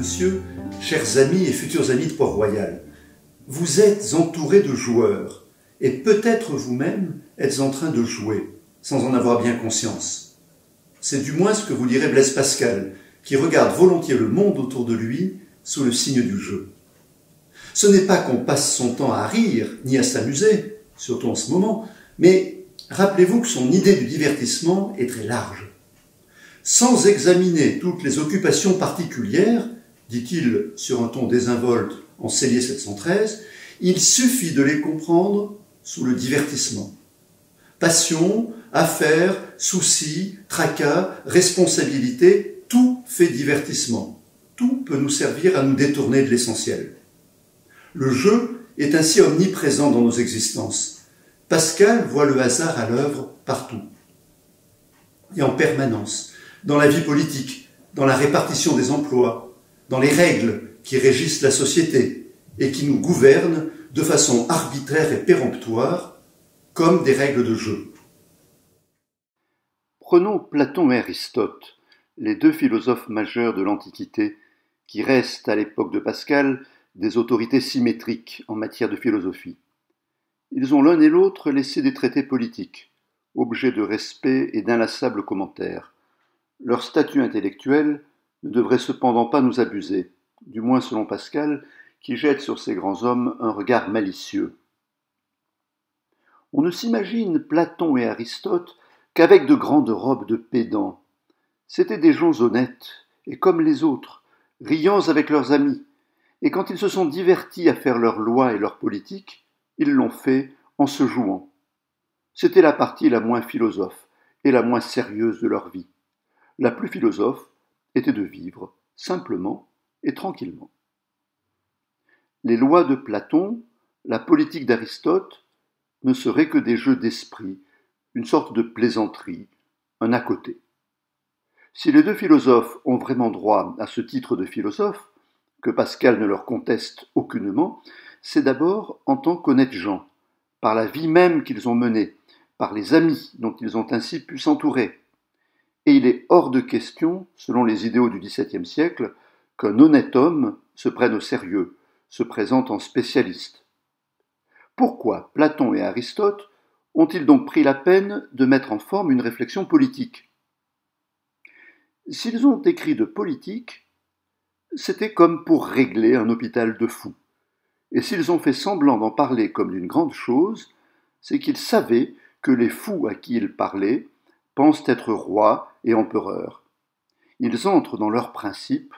monsieur, chers amis et futurs amis de Port-Royal, vous êtes entourés de joueurs, et peut-être vous-même êtes en train de jouer, sans en avoir bien conscience. C'est du moins ce que vous dirait Blaise Pascal, qui regarde volontiers le monde autour de lui sous le signe du jeu. Ce n'est pas qu'on passe son temps à rire, ni à s'amuser, surtout en ce moment, mais rappelez-vous que son idée du divertissement est très large. Sans examiner toutes les occupations particulières, dit-il sur un ton désinvolte en Cellier 713, il suffit de les comprendre sous le divertissement. Passion, affaires, soucis, tracas, responsabilité, tout fait divertissement. Tout peut nous servir à nous détourner de l'essentiel. Le jeu est ainsi omniprésent dans nos existences. Pascal voit le hasard à l'œuvre partout et en permanence, dans la vie politique, dans la répartition des emplois, dans les règles qui régissent la société et qui nous gouvernent de façon arbitraire et péremptoire, comme des règles de jeu. Prenons Platon et Aristote, les deux philosophes majeurs de l'Antiquité, qui restent à l'époque de Pascal des autorités symétriques en matière de philosophie. Ils ont l'un et l'autre laissé des traités politiques, objets de respect et d'inlassables commentaires. Leur statut intellectuel ne devrait cependant pas nous abuser, du moins selon Pascal, qui jette sur ces grands hommes un regard malicieux. On ne s'imagine Platon et Aristote qu'avec de grandes robes de pédants. C'étaient des gens honnêtes, et comme les autres, riants avec leurs amis, et quand ils se sont divertis à faire leurs lois et leur politique, ils l'ont fait en se jouant. C'était la partie la moins philosophe et la moins sérieuse de leur vie. La plus philosophe était de vivre simplement et tranquillement. Les lois de Platon, la politique d'Aristote, ne seraient que des jeux d'esprit, une sorte de plaisanterie, un à côté. Si les deux philosophes ont vraiment droit à ce titre de philosophe, que Pascal ne leur conteste aucunement, c'est d'abord en tant qu'honnêtes gens, par la vie même qu'ils ont menée, par les amis dont ils ont ainsi pu s'entourer. Et il est hors de question, selon les idéaux du XVIIe siècle, qu'un honnête homme se prenne au sérieux, se présente en spécialiste. Pourquoi Platon et Aristote ont-ils donc pris la peine de mettre en forme une réflexion politique ? S'ils ont écrit de politique, c'était comme pour régler un hôpital de fous. Et s'ils ont fait semblant d'en parler comme d'une grande chose, c'est qu'ils savaient que les fous à qui ils parlaient pensent être rois et empereurs. Ils entrent dans leurs principes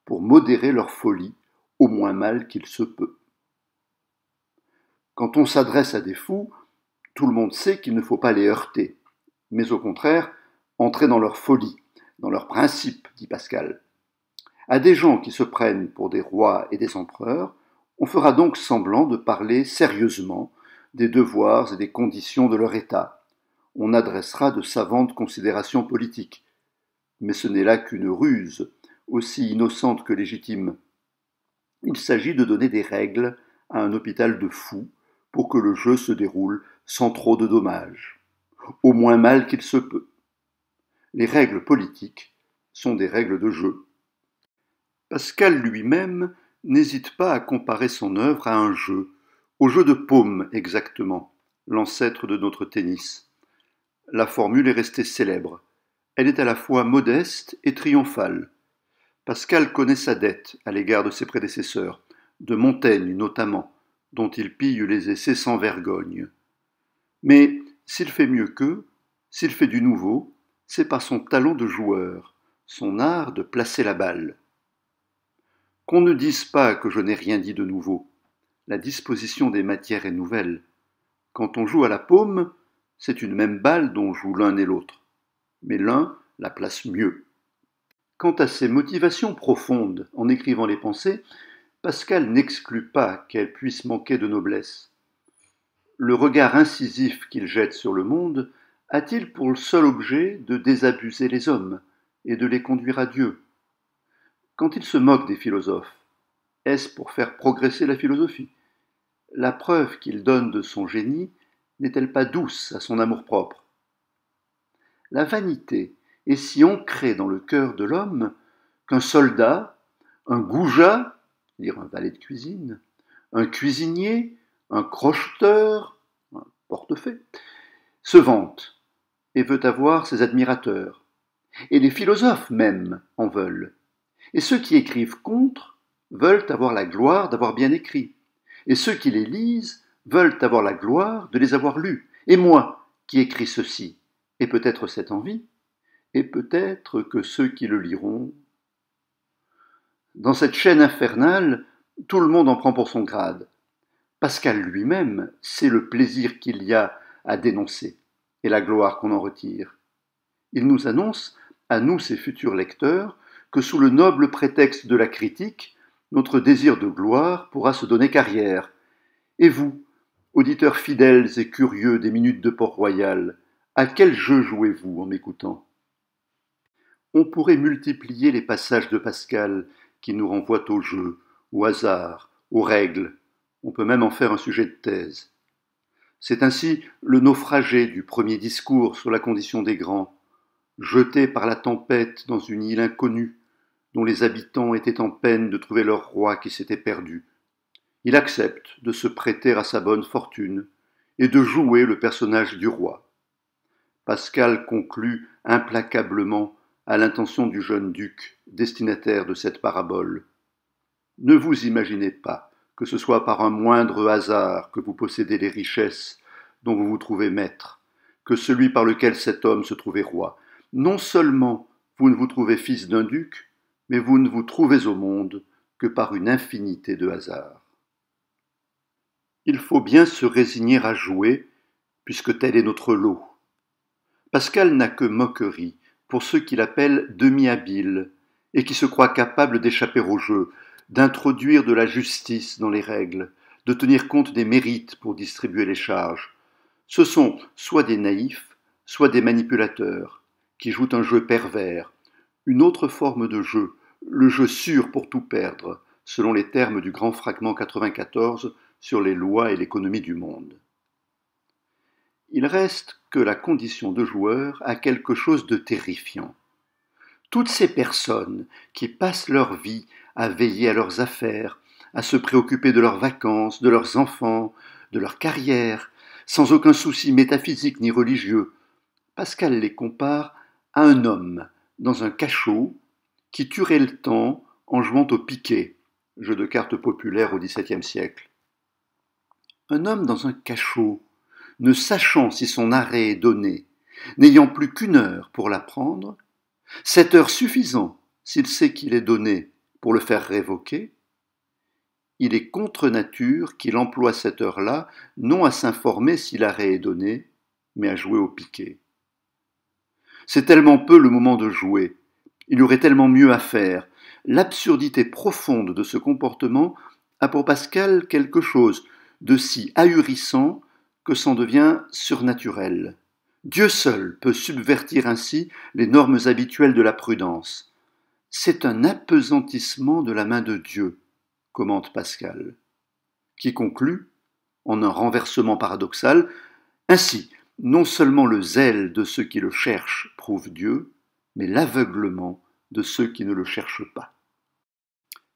pour modérer leur folie, au moins mal qu'il se peut. Quand on s'adresse à des fous, tout le monde sait qu'il ne faut pas les heurter, mais au contraire, entrer dans leur folie, dans leurs principes, dit Pascal. À des gens qui se prennent pour des rois et des empereurs, on fera donc semblant de parler sérieusement des devoirs et des conditions de leur État. On adressera de savantes considérations politiques. Mais ce n'est là qu'une ruse, aussi innocente que légitime. Il s'agit de donner des règles à un hôpital de fous pour que le jeu se déroule sans trop de dommages, au moins mal qu'il se peut. Les règles politiques sont des règles de jeu. Pascal lui-même n'hésite pas à comparer son œuvre à un jeu, au jeu de paume exactement, l'ancêtre de notre tennis. La formule est restée célèbre. Elle est à la fois modeste et triomphale. Pascal connaît sa dette à l'égard de ses prédécesseurs, de Montaigne notamment, dont il pille les essais sans vergogne. Mais s'il fait mieux qu'eux, s'il fait du nouveau, c'est par son talent de joueur, son art de placer la balle. Qu'on ne dise pas que je n'ai rien dit de nouveau. La disposition des matières est nouvelle. Quand on joue à la paume, c'est une même balle dont jouent l'un et l'autre. Mais l'un la place mieux. Quant à ses motivations profondes en écrivant les pensées, Pascal n'exclut pas qu'elles puissent manquer de noblesse. Le regard incisif qu'il jette sur le monde a-t-il pour le seul objet de désabuser les hommes et de les conduire à Dieu ? Quand il se moque des philosophes, est-ce pour faire progresser la philosophie ? La preuve qu'il donne de son génie n'est-elle pas douce à son amour-propre ? La vanité est si ancrée dans le cœur de l'homme qu'un soldat, un goujat, c'est-à-dire un valet de cuisine, un cuisinier, un crocheteur, un portefaix, se vante et veut avoir ses admirateurs. Et les philosophes même en veulent. Et ceux qui écrivent contre veulent avoir la gloire d'avoir bien écrit. Et ceux qui les lisent veulent avoir la gloire de les avoir lus. Et moi, qui écris ceci, et peut-être cette envie, et peut-être que ceux qui le liront. Dans cette chaîne infernale, tout le monde en prend pour son grade. Pascal lui-même sait le plaisir qu'il y a à dénoncer et la gloire qu'on en retire. Il nous annonce, à nous ses futurs lecteurs, que sous le noble prétexte de la critique, notre désir de gloire pourra se donner carrière. Et vous, auditeurs fidèles et curieux des minutes de Port-Royal, à quel jeu jouez-vous en m'écoutant ? On pourrait multiplier les passages de Pascal qui nous renvoient au jeu, au hasard, aux règles. On peut même en faire un sujet de thèse. C'est ainsi le naufragé du premier discours sur la condition des grands, jeté par la tempête dans une île inconnue, dont les habitants étaient en peine de trouver leur roi qui s'était perdu. Il accepte de se prêter à sa bonne fortune et de jouer le personnage du roi. Pascal conclut implacablement à l'intention du jeune duc, destinataire de cette parabole. Ne vous imaginez pas que ce soit par un moindre hasard que vous possédez les richesses dont vous vous trouvez maître, que celui par lequel cet homme se trouvait roi. Non seulement vous ne vous trouvez fils d'un duc, mais vous ne vous trouvez au monde que par une infinité de hasards. Il faut bien se résigner à jouer, puisque tel est notre lot. Pascal n'a que moquerie pour ceux qu'il appelle demi-habiles et qui se croient capables d'échapper au jeu, d'introduire de la justice dans les règles, de tenir compte des mérites pour distribuer les charges. Ce sont soit des naïfs, soit des manipulateurs, qui jouent un jeu pervers, une autre forme de jeu, le jeu sûr pour tout perdre, selon les termes du grand fragment 94 sur les lois et l'économie du monde. Il reste que la condition de joueur a quelque chose de terrifiant. Toutes ces personnes qui passent leur vie à veiller à leurs affaires, à se préoccuper de leurs vacances, de leurs enfants, de leur carrière, sans aucun souci métaphysique ni religieux, Pascal les compare à un homme dans un cachot qui tuerait le temps en jouant au piquet, jeu de cartes populaire au XVIIe siècle. Un homme dans un cachot, ne sachant si son arrêt est donné, n'ayant plus qu'une heure pour l'apprendre, cette heure suffisant, s'il sait qu'il est donné, pour le faire révoquer, il est contre nature qu'il emploie cette heure-là non à s'informer si l'arrêt est donné, mais à jouer au piquet. C'est tellement peu le moment de jouer, il y aurait tellement mieux à faire. L'absurdité profonde de ce comportement a pour Pascal quelque chose de si ahurissant que c'en devient surnaturel. Dieu seul peut subvertir ainsi les normes habituelles de la prudence. C'est un apesantissement de la main de Dieu, commente Pascal, qui conclut, en un renversement paradoxal, ainsi, non seulement le zèle de ceux qui le cherchent prouve Dieu, mais l'aveuglement de ceux qui ne le cherchent pas.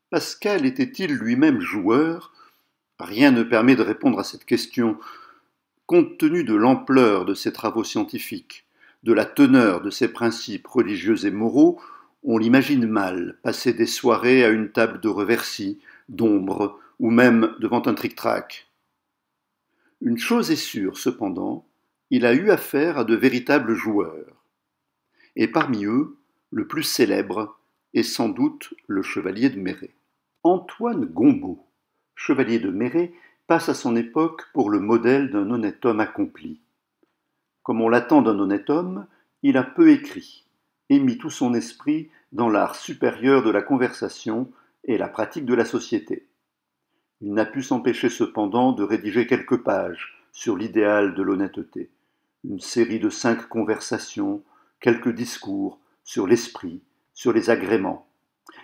Pascal était-il lui-même joueur ? Rien ne permet de répondre à cette question. Compte tenu de l'ampleur de ses travaux scientifiques, de la teneur de ses principes religieux et moraux, on l'imagine mal passer des soirées à une table de reversi, d'ombre, ou même devant un tric-trac. Une chose est sûre, cependant, il a eu affaire à de véritables joueurs. Et parmi eux, le plus célèbre est sans doute le chevalier de Méré. Antoine Gombauld, chevalier de Méré, passe à son époque pour le modèle d'un honnête homme accompli. Comme on l'attend d'un honnête homme, il a peu écrit et mis tout son esprit dans l'art supérieur de la conversation et la pratique de la société. Il n'a pu s'empêcher cependant de rédiger quelques pages sur l'idéal de l'honnêteté, une série de 5 conversations, quelques discours sur l'esprit, sur les agréments.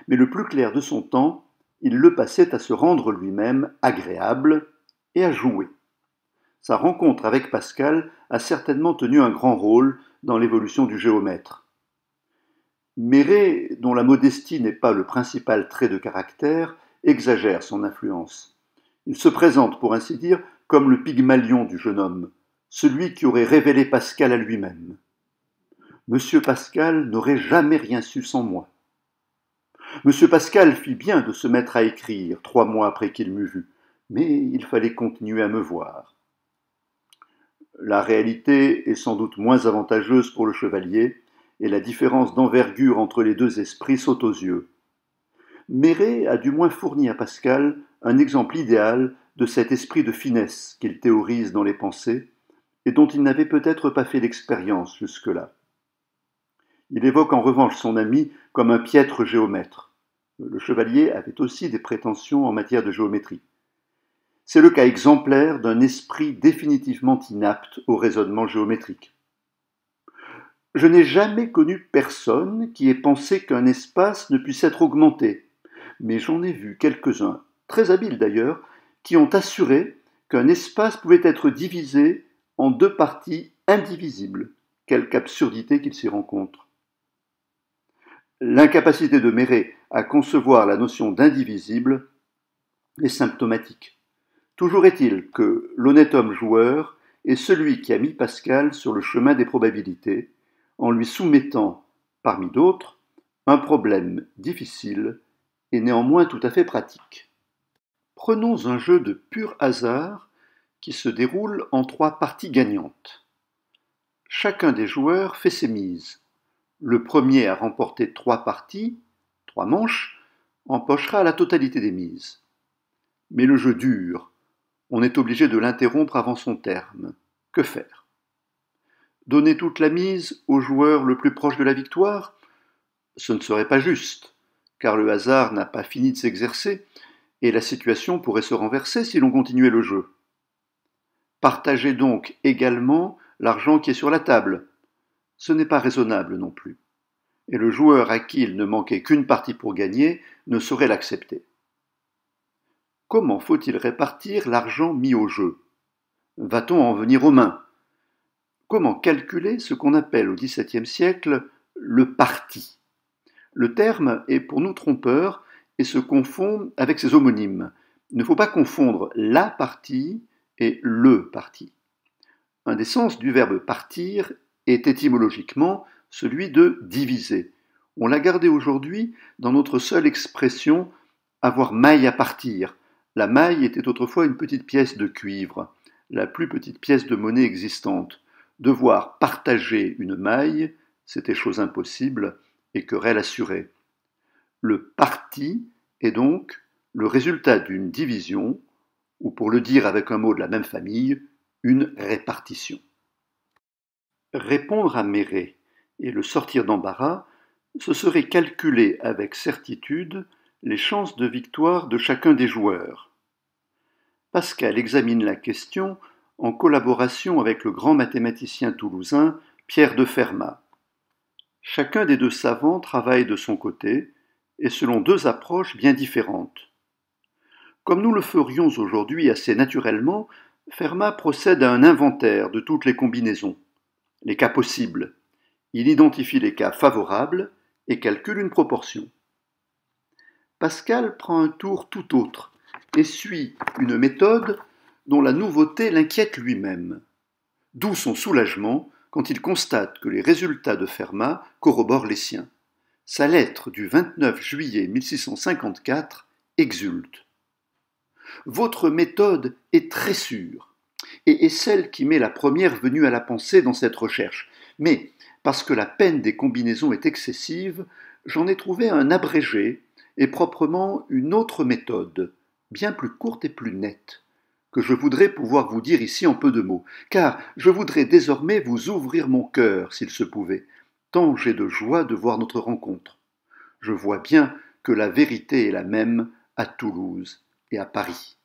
Mais le plus clair de son temps, il le passait à se rendre lui-même agréable et à jouer. Sa rencontre avec Pascal a certainement tenu un grand rôle dans l'évolution du géomètre. Méret, dont la modestie n'est pas le principal trait de caractère, exagère son influence. Il se présente, pour ainsi dire, comme le Pygmalion du jeune homme, celui qui aurait révélé Pascal à lui-même. Monsieur Pascal n'aurait jamais rien su sans moi. Monsieur Pascal fit bien de se mettre à écrire 3 mois après qu'il m'eût vu, mais il fallait continuer à me voir. La réalité est sans doute moins avantageuse pour le chevalier, et la différence d'envergure entre les deux esprits saute aux yeux. Méret a du moins fourni à Pascal un exemple idéal de cet esprit de finesse qu'il théorise dans les pensées, et dont il n'avait peut-être pas fait l'expérience jusque-là. Il évoque en revanche son ami comme un piètre géomètre. Le chevalier avait aussi des prétentions en matière de géométrie. C'est le cas exemplaire d'un esprit définitivement inapte au raisonnement géométrique. Je n'ai jamais connu personne qui ait pensé qu'un espace ne puisse être augmenté, mais j'en ai vu quelques-uns, très habiles d'ailleurs, qui ont assuré qu'un espace pouvait être divisé en 2 parties indivisibles. Quelque absurdité qu'il s'y rencontre. L'incapacité de Méret à concevoir la notion d'indivisible est symptomatique. Toujours est-il que l'honnête homme joueur est celui qui a mis Pascal sur le chemin des probabilités, en lui soumettant, parmi d'autres, un problème difficile et néanmoins tout à fait pratique. Prenons un jeu de pur hasard qui se déroule en 3 parties gagnantes. Chacun des joueurs fait ses mises. Le premier à remporter 3 parties, 3 manches, empochera la totalité des mises. Mais le jeu dure. On est obligé de l'interrompre avant son terme. Que faire? Donner toute la mise au joueur le plus proche de la victoire? Ce ne serait pas juste, car le hasard n'a pas fini de s'exercer, et la situation pourrait se renverser si l'on continuait le jeu. Partagez donc également l'argent qui est sur la table. Ce n'est pas raisonnable non plus, et le joueur à qui il ne manquait qu'une partie pour gagner ne saurait l'accepter. Comment faut-il répartir l'argent mis au jeu? Va-t-on en venir aux mains? Comment calculer ce qu'on appelle au XVIIe siècle le parti? Le terme est pour nous trompeur et se confond avec ses homonymes. Il ne faut pas confondre la partie et le parti. Un des sens du verbe partir est étymologiquement celui de diviser. On l'a gardé aujourd'hui dans notre seule expression avoir maille à partir. La maille était autrefois une petite pièce de cuivre, la plus petite pièce de monnaie existante. Devoir partager une maille, c'était chose impossible et querelle assurée. Le parti est donc le résultat d'une division, ou pour le dire avec un mot de la même famille, une répartition. Répondre à Méret et le sortir d'embarras, ce serait calculer avec certitude les chances de victoire de chacun des joueurs. Pascal examine la question en collaboration avec le grand mathématicien toulousain Pierre de Fermat. Chacun des 2 savants travaille de son côté et selon 2 approches bien différentes. Comme nous le ferions aujourd'hui assez naturellement, Fermat procède à un inventaire de toutes les combinaisons, les cas possibles. Il identifie les cas favorables et calcule une proportion. Pascal prend un tour tout autre et suit une méthode dont la nouveauté l'inquiète lui-même. D'où son soulagement quand il constate que les résultats de Fermat corroborent les siens. Sa lettre du 29 juillet 1654 exulte. Votre méthode est très sûre et est celle qui m'est la première venue à la pensée dans cette recherche. Mais, parce que la peine des combinaisons est excessive, j'en ai trouvé un abrégé et proprement une autre méthode, bien plus courte et plus nette, que je voudrais pouvoir vous dire ici en peu de mots, car je voudrais désormais vous ouvrir mon cœur, s'il se pouvait, tant j'ai de joie de voir notre rencontre. Je vois bien que la vérité est la même à Toulouse et à Paris.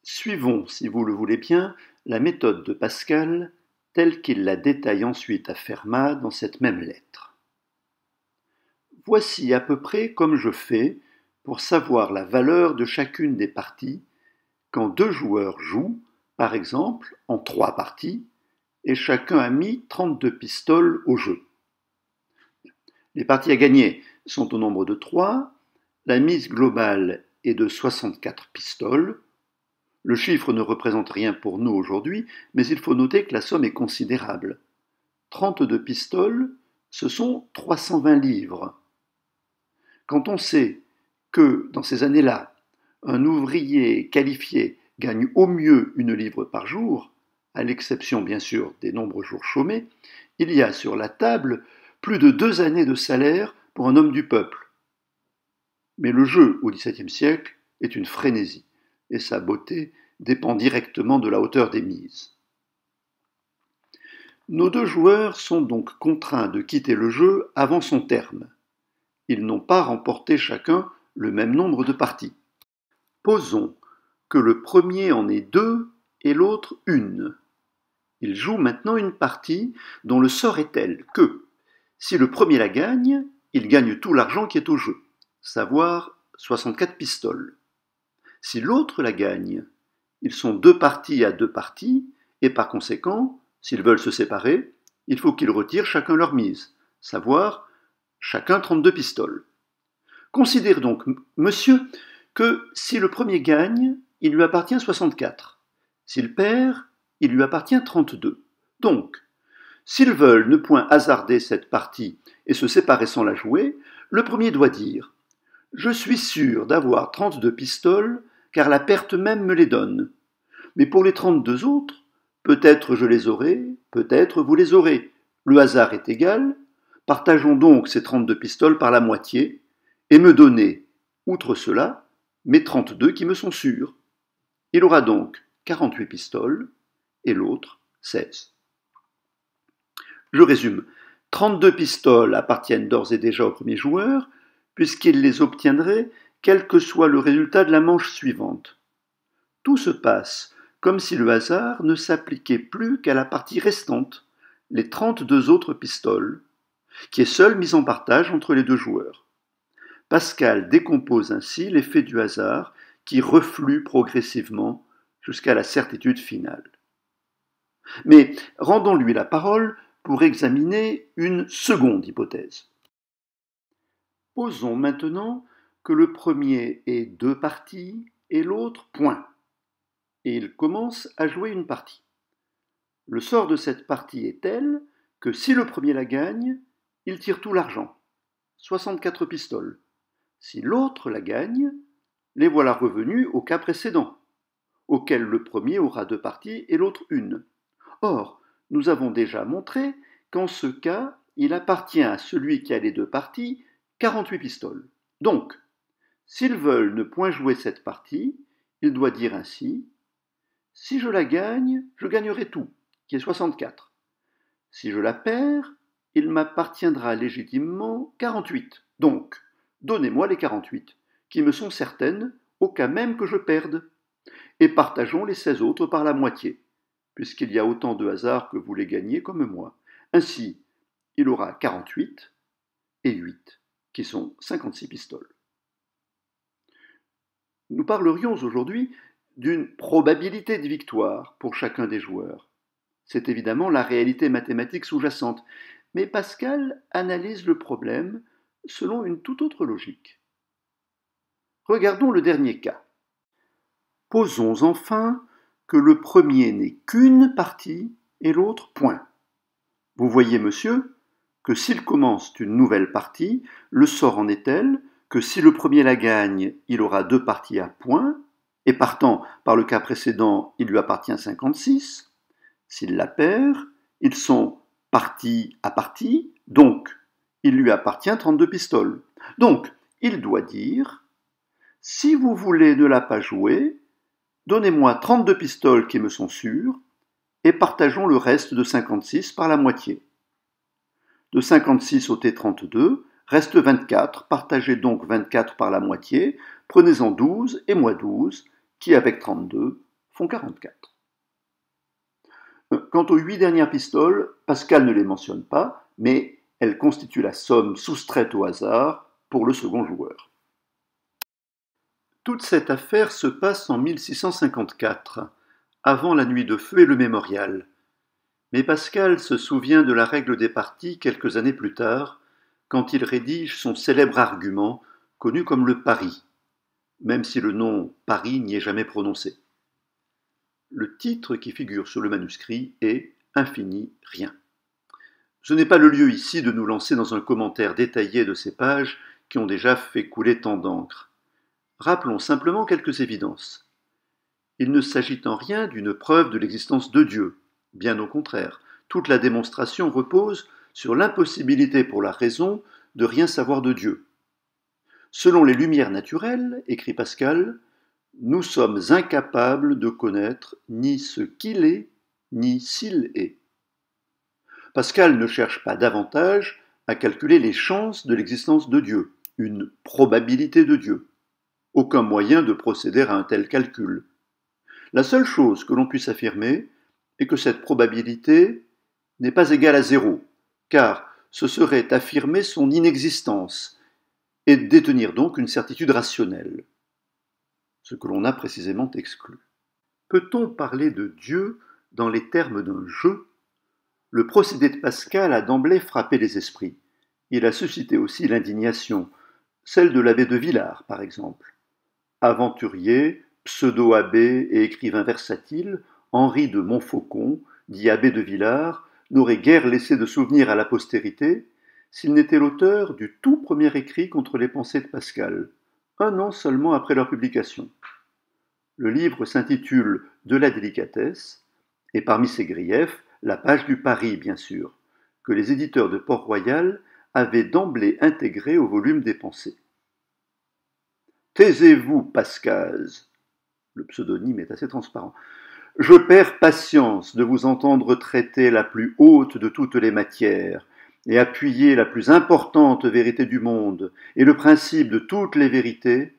Suivons, si vous le voulez bien, la méthode de Pascal telle qu'il la détaille ensuite à Fermat dans cette même lettre. Voici à peu près comme je fais pour savoir la valeur de chacune des parties quand 2 joueurs jouent, par exemple, en 3 parties, et chacun a mis 32 pistoles au jeu. Les parties à gagner sont au nombre de 3. La mise globale est de 64 pistoles. Le chiffre ne représente rien pour nous aujourd'hui, mais il faut noter que la somme est considérable. 32 pistoles, ce sont 320 livres. Quand on sait que, dans ces années-là, un ouvrier qualifié gagne au mieux 1 livre par jour, à l'exception bien sûr des nombreux jours chômés, il y a sur la table plus de 2 années de salaire pour un homme du peuple. Mais le jeu au XVIIe siècle est une frénésie, et sa beauté dépend directement de la hauteur des mises. Nos 2 joueurs sont donc contraints de quitter le jeu avant son terme. Ils n'ont pas remporté chacun le même nombre de parties. Posons que le premier en ait 2 et l'autre 1. Ils jouent maintenant une partie dont le sort est tel que, si le premier la gagne, il gagne tout l'argent qui est au jeu, savoir 64 pistoles. Si l'autre la gagne, ils sont 2 parties à 2 parties, et par conséquent, s'ils veulent se séparer, il faut qu'ils retirent chacun leur mise, savoir chacun 32 pistoles. Considère donc, monsieur, que si le premier gagne, il lui appartient 64. S'il perd, il lui appartient 32. Donc, s'ils veulent ne point hasarder cette partie et se séparer sans la jouer, le premier doit dire « Je suis sûr d'avoir 32 pistoles, car la perte même me les donne. Mais pour les 32 autres, peut-être je les aurai, peut-être vous les aurez. Le hasard est égal. Partageons donc ces 32 pistoles par la moitié, et me donnez, outre cela, mes 32 qui me sont sûrs. Il aura donc 48 pistoles, et l'autre 16. Je résume. 32 pistoles appartiennent d'ores et déjà au premier joueur, puisqu'il les obtiendrait quel que soit le résultat de la manche suivante. Tout se passe comme si le hasard ne s'appliquait plus qu'à la partie restante, les 32 autres pistoles, qui est seule mise en partage entre les 2 joueurs. Pascal décompose ainsi l'effet du hasard qui reflue progressivement jusqu'à la certitude finale. Mais rendons-lui la parole pour examiner une seconde hypothèse. Posons maintenant que le premier ait 2 parties et l'autre point, et il commence à jouer une partie. Le sort de cette partie est tel que si le premier la gagne, il tire tout l'argent, 64 pistoles. Si l'autre la gagne, les voilà revenus au cas précédent, auquel le premier aura 2 parties et l'autre 1. Or, nous avons déjà montré qu'en ce cas, il appartient à celui qui a les 2 parties 48 pistoles. Donc, s'ils veulent ne point jouer cette partie, il doit dire ainsi « Si je la gagne, je gagnerai tout, qui est 64. Si je la perds, il m'appartiendra légitimement 48. Donc, donnez-moi les 48, qui me sont certaines au cas même que je perde, et partageons les 16 autres par la moitié, puisqu'il y a autant de hasard que vous les gagnez comme moi. Ainsi, il aura 48 et 8, qui sont 56 pistoles. Nous parlerions aujourd'hui d'une probabilité de victoire pour chacun des joueurs. C'est évidemment la réalité mathématique sous-jacente, mais Pascal analyse le problème selon une toute autre logique. Regardons le dernier cas. Posons enfin que le premier n'ait qu'une partie et l'autre point. Vous voyez, monsieur, que s'il commence une nouvelle partie, le sort en est tel que si le premier la gagne, il aura 2 parties à point, et partant, par le cas précédent, il lui appartient 56. S'il la perd, ils sont partie à partie, donc il lui appartient 32 pistoles. Donc, il doit dire « Si vous voulez ne la pas jouer, donnez-moi 32 pistoles qui me sont sûres, et partageons le reste de 56 par la moitié. De 56 ôtez 32, reste 24, partagez donc 24 par la moitié, prenez-en 12 et moi 12, qui avec 32 font 44. Quant aux 8 dernières pistoles, Pascal ne les mentionne pas, mais elles constituent la somme soustraite au hasard pour le second joueur. Toute cette affaire se passe en 1654, avant la nuit de feu et le mémorial. Mais Pascal se souvient de la règle des parties quelques années plus tard, quand il rédige son célèbre argument connu comme le pari, même si le nom pari n'y est jamais prononcé. Le titre qui figure sur le manuscrit est « Infini rien ». Ce n'est pas le lieu ici de nous lancer dans un commentaire détaillé de ces pages qui ont déjà fait couler tant d'encre. Rappelons simplement quelques évidences. Il ne s'agit en rien d'une preuve de l'existence de Dieu, bien au contraire. Toute la démonstration repose sur l'impossibilité pour la raison de rien savoir de Dieu. Selon les lumières naturelles, écrit Pascal, nous sommes incapables de connaître ni ce qu'il est, ni s'il est. Pascal ne cherche pas davantage à calculer les chances de l'existence de Dieu, une probabilité de Dieu. Aucun moyen de procéder à un tel calcul. La seule chose que l'on puisse affirmer est que cette probabilité n'est pas égale à 0, car ce serait affirmer son inexistence et détenir donc une certitude rationnelle, ce que l'on a précisément exclu. Peut-on parler de Dieu dans les termes d'un jeu ? Le procédé de Pascal a d'emblée frappé les esprits. Il a suscité aussi l'indignation, celle de l'abbé de Villars par exemple. Aventurier, pseudo-abbé et écrivain versatile, Henri de Montfaucon, dit abbé de Villars, n'aurait guère laissé de souvenir à la postérité s'il n'était l'auteur du tout premier écrit contre les pensées de Pascal, 1 an seulement après leur publication. Le livre s'intitule « De la délicatesse » et parmi ses griefs, la page du pari, bien sûr, que les éditeurs de Port-Royal avaient d'emblée intégré au volume des pensées. Taisez-vous, Pascaz, le pseudonyme est assez transparent. Je perds patience de vous entendre traiter la plus haute de toutes les matières et appuyer la plus importante vérité du monde et le principe de toutes les vérités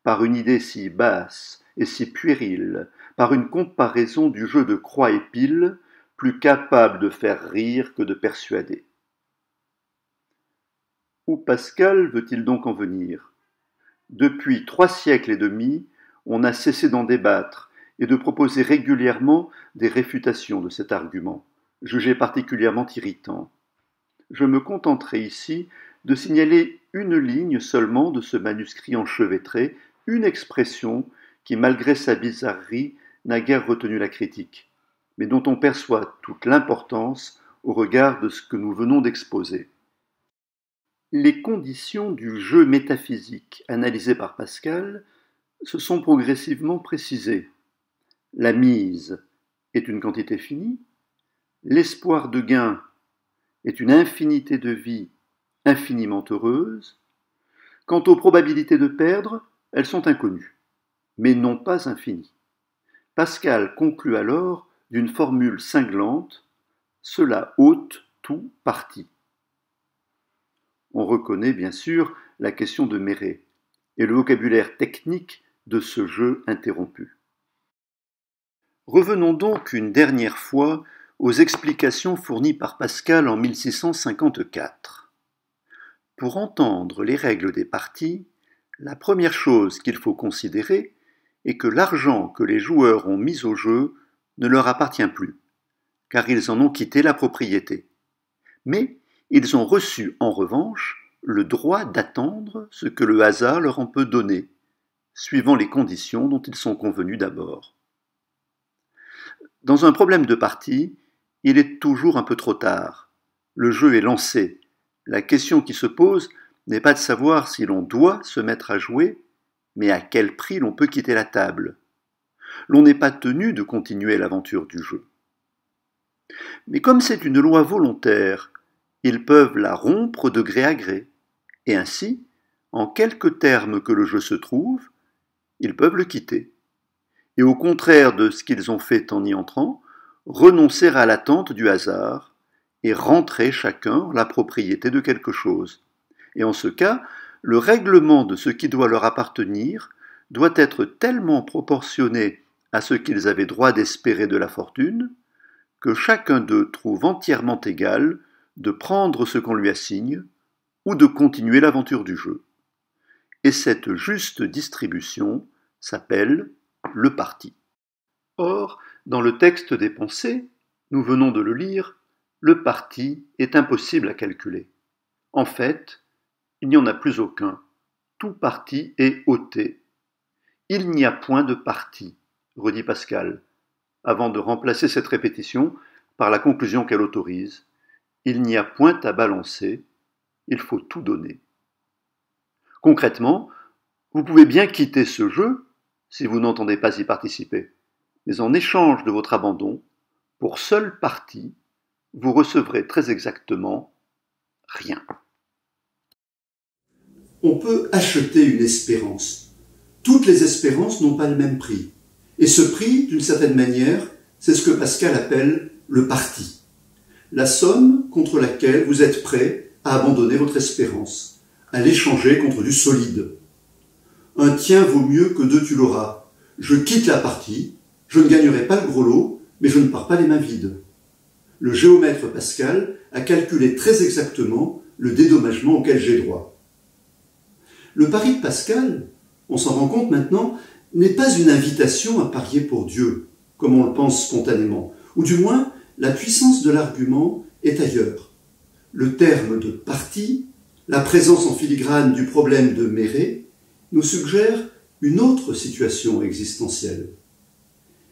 par une idée si basse et si puérile, par une comparaison du jeu de croix et pile, plus capable de faire rire que de persuader. Où Pascal veut-il donc en venir ? Depuis 3 siècles et demi, on n'a cessé d'en débattre et de proposer régulièrement des réfutations de cet argument, jugé particulièrement irritant. Je me contenterai ici de signaler une ligne seulement de ce manuscrit enchevêtré, une expression qui, malgré sa bizarrerie, n'a guère retenu la critique, mais dont on perçoit toute l'importance au regard de ce que nous venons d'exposer. Les conditions du jeu métaphysique analysé par Pascal se sont progressivement précisées. La mise est une quantité finie, l'espoir de gain est une infinité de vie infiniment heureuse. Quant aux probabilités de perdre, elles sont inconnues, mais non pas infinies. Pascal conclut alors d'une formule cinglante, cela ôte tout parti. On reconnaît bien sûr la question de Méret et le vocabulaire technique de ce jeu interrompu. Revenons donc une dernière fois aux explications fournies par Pascal en 1654. Pour entendre les règles des parties, la première chose qu'il faut considérer est que l'argent que les joueurs ont mis au jeu ne leur appartient plus, car ils en ont quitté la propriété. Mais ils ont reçu en revanche le droit d'attendre ce que le hasard leur en peut donner, suivant les conditions dont ils sont convenus d'abord. Dans un problème de partie, il est toujours un peu trop tard. Le jeu est lancé. La question qui se pose n'est pas de savoir si l'on doit se mettre à jouer, mais à quel prix l'on peut quitter la table. L'on n'est pas tenu de continuer l'aventure du jeu. Mais comme c'est une loi volontaire, ils peuvent la rompre de gré à gré, et ainsi, en quelque terme que le jeu se trouve, ils peuvent le quitter. Et au contraire de ce qu'ils ont fait en y entrant, renoncer à l'attente du hasard et rentrer chacun en la propriété de quelque chose. Et en ce cas, le règlement de ce qui doit leur appartenir doit être tellement proportionné à ce qu'ils avaient droit d'espérer de la fortune, que chacun d'eux trouve entièrement égal de prendre ce qu'on lui assigne ou de continuer l'aventure du jeu. Et cette juste distribution s'appelle le parti. Or, dans le texte des pensées, nous venons de le lire, le parti est impossible à calculer. En fait, il n'y en a plus aucun. Tout parti est ôté. Il n'y a point de parti, redit Pascal, avant de remplacer cette répétition par la conclusion qu'elle autorise. Il n'y a point à balancer, il faut tout donner. Concrètement, vous pouvez bien quitter ce jeu si vous n'entendez pas y participer, mais en échange de votre abandon, pour seul parti, vous recevrez très exactement rien. On peut acheter une espérance. Toutes les espérances n'ont pas le même prix. Et ce prix, d'une certaine manière, c'est ce que Pascal appelle le parti. La somme contre laquelle vous êtes prêt à abandonner votre espérance, à l'échanger contre du solide. Un tien vaut mieux que deux tu l'auras. Je quitte la partie, je ne gagnerai pas le gros lot, mais je ne pars pas les mains vides. Le géomètre Pascal a calculé très exactement le dédommagement auquel j'ai droit. Le pari de Pascal, on s'en rend compte maintenant, n'est pas une invitation à parier pour Dieu, comme on le pense spontanément, ou du moins, la puissance de l'argument est ailleurs. Le terme de parti, la présence en filigrane du problème de Méré, nous suggère une autre situation existentielle.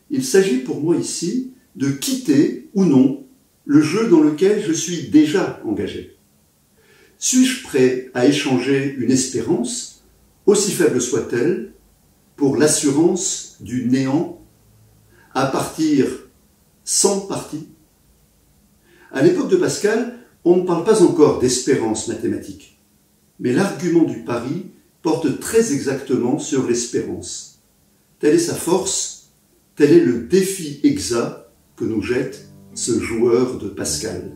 Il s'agit pour moi ici de quitter ou non le jeu dans lequel je suis déjà engagé. Suis-je prêt à échanger une espérance, aussi faible soit-elle, pour l'assurance du néant, à partir sans parti? À l'époque de Pascal, on ne parle pas encore d'espérance mathématique, mais l'argument du pari porte très exactement sur l'espérance. Telle est sa force, tel est le défi exact que nous jette ce joueur de Pascal.